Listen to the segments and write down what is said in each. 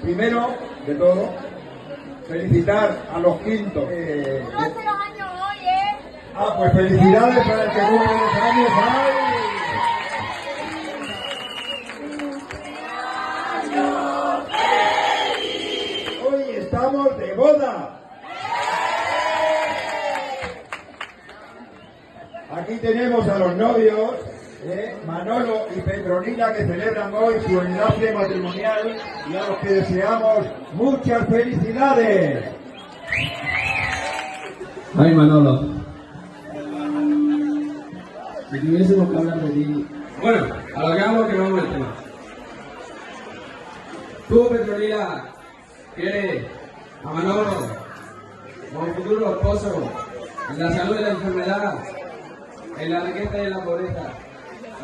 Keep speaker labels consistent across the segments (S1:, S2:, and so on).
S1: Primero de todo, felicitar a los quintos.
S2: No hace los años hoy, ¿eh?
S1: Pues felicidades para el que cumple los años hoy. Hoy estamos de boda. Aquí tenemos a los novios, Manolo y Petronila, que celebran hoy su enlace matrimonial y a los que deseamos muchas felicidades.
S3: Ay, Manolo, si tuviésemos que hablar de ti. Bueno, a lo que vamos al tema. Tú, Petronila, quieres a Manolo como futuro esposo en la salud y la enfermedad, en la riqueza y en la pobreza,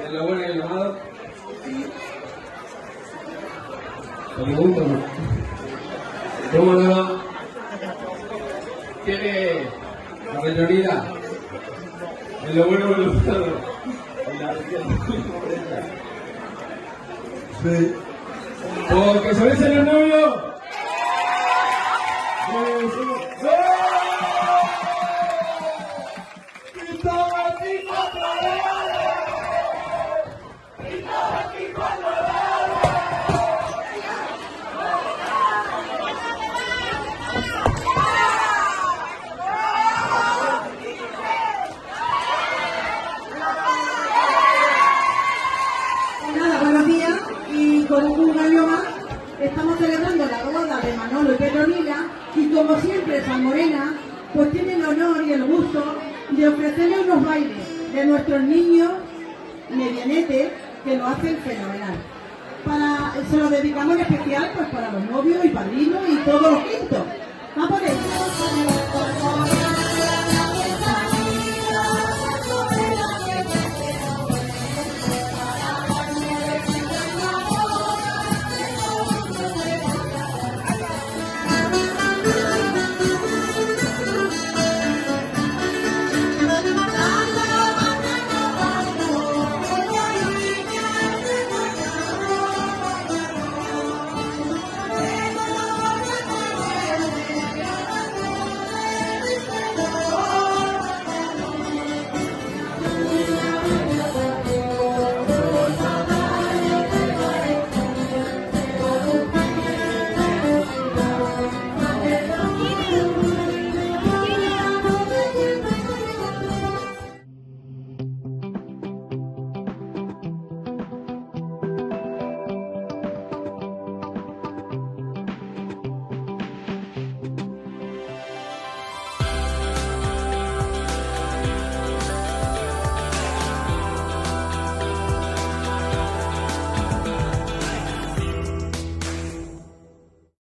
S3: en lo bueno y en lo malo. Te pregunto, ¿no? ¿Tú, Manolo, quieres a Petronila en lo bueno y en lo malo, en la riqueza y en la pobreza?
S1: Sí.
S3: ¿Porque sois el novio?
S4: Nada, buenos días, y con un año más estamos celebrando la boda de Manolo y Petronila, y como siempre Salmorena pues tiene el honor y el gusto de ofrecerle unos bailes de nuestros niños medianetes que lo hacen fenomenal. Se lo dedicamos en especial pues para los novios y padrinos y todos los quintos. ¡Va por ello!